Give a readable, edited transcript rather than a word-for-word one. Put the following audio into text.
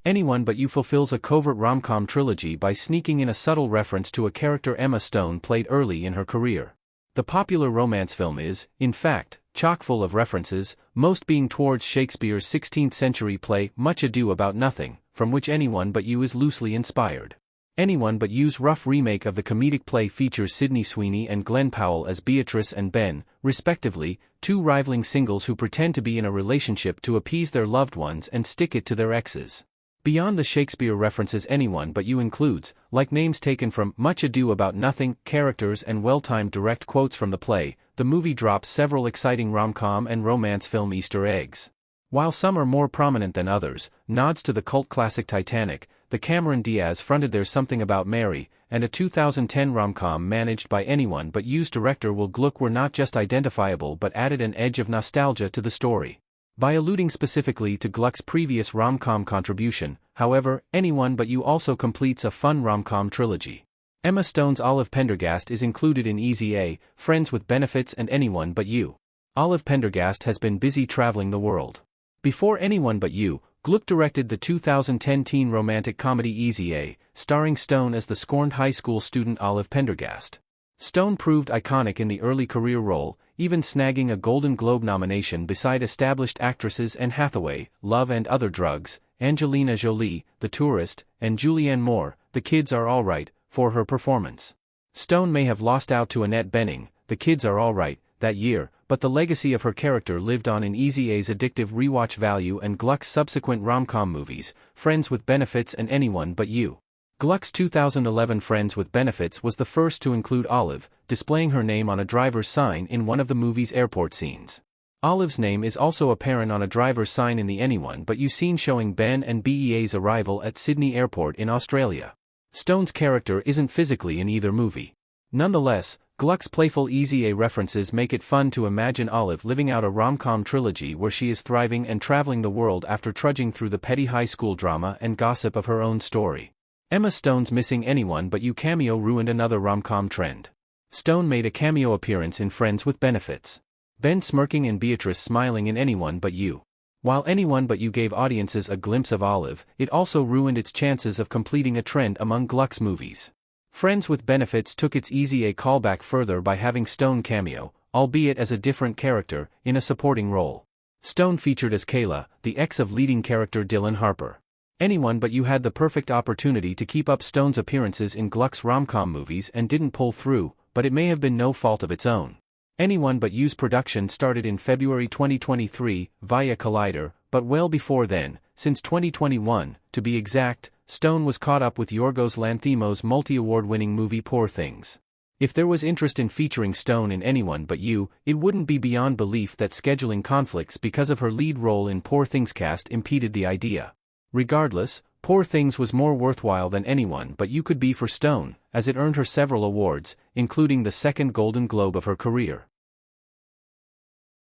Anyone But You fulfills a covert rom-com trilogy by sneaking in a subtle reference to a character Emma Stone played early in her career. The popular romance film is, in fact, chock full of references, most being towards Shakespeare's 16th-century play Much Ado About Nothing, from which Anyone But You is loosely inspired. Anyone But You's rough remake of the comedic play features Sydney Sweeney and Glen Powell as Beatrice and Ben, respectively, two rivaling singles who pretend to be in a relationship to appease their loved ones and stick it to their exes. Beyond the Shakespeare references, Anyone But You includes, like names taken from Much Ado About Nothing, characters and well-timed direct quotes from the play, the movie drops several exciting rom-com and romance film Easter eggs. While some are more prominent than others, nods to the cult classic Titanic, the Cameron Diaz-fronted There's Something About Mary, and a 2010 rom-com managed by Anyone But You's director Will Gluck were not just identifiable but added an edge of nostalgia to the story. By alluding specifically to Gluck's previous rom-com contribution, however, Anyone But You also completes a fun rom-com trilogy. Emma Stone's Olive Pendergast is included in Easy A, Friends with Benefits and Anyone But You. Olive Pendergast has been busy traveling the world. Before Anyone But You, Gluck directed the 2010 teen romantic comedy Easy A, starring Stone as the scorned high school student Olive Pendergast. Stone proved iconic in the early career role, even snagging a Golden Globe nomination beside established actresses Anne Hathaway, Love and Other Drugs, Angelina Jolie, The Tourist, and Julianne Moore, The Kids Are Alright, for her performance. Stone may have lost out to Annette Bening, The Kids Are Alright, that year, but the legacy of her character lived on in Easy A's addictive rewatch value and Gluck's subsequent rom-com movies, Friends with Benefits and Anyone But You. Gluck's 2011 Friends with Benefits was the first to include Olive, displaying her name on a driver's sign in one of the movie's airport scenes. Olive's name is also apparent on a driver's sign in the Anyone But You scene showing Ben and BEA's arrival at Sydney Airport in Australia. Stone's character isn't physically in either movie. Nonetheless, Gluck's playful Easy A references make it fun to imagine Olive living out a rom-com trilogy where she is thriving and traveling the world after trudging through the petty high school drama and gossip of her own story. Emma Stone's missing Anyone But You cameo ruined another rom-com trend. Stone made a cameo appearance in Friends with Benefits. Ben smirking and Beatrice smiling in Anyone But You. While Anyone But You gave audiences a glimpse of Olive, it also ruined its chances of completing a trend among Gluck's movies. Friends with Benefits took its Easy A callback further by having Stone cameo, albeit as a different character, in a supporting role. Stone featured as Kayla, the ex of leading character Dylan Harper. Anyone But You had the perfect opportunity to keep up Stone's appearances in Gluck's rom-com movies and didn't pull through, but it may have been no fault of its own. Anyone But You's production started in February 2023, via Collider, but well before then, since 2021, to be exact, Stone was caught up with Yorgos Lanthimos' multi-award-winning movie Poor Things. If there was interest in featuring Stone in Anyone But You, it wouldn't be beyond belief that scheduling conflicts because of her lead role in Poor Things cast impeded the idea. Regardless, Poor Things was more worthwhile than Anyone But You could be for Stone, as it earned her several awards, including the second Golden Globe of her career.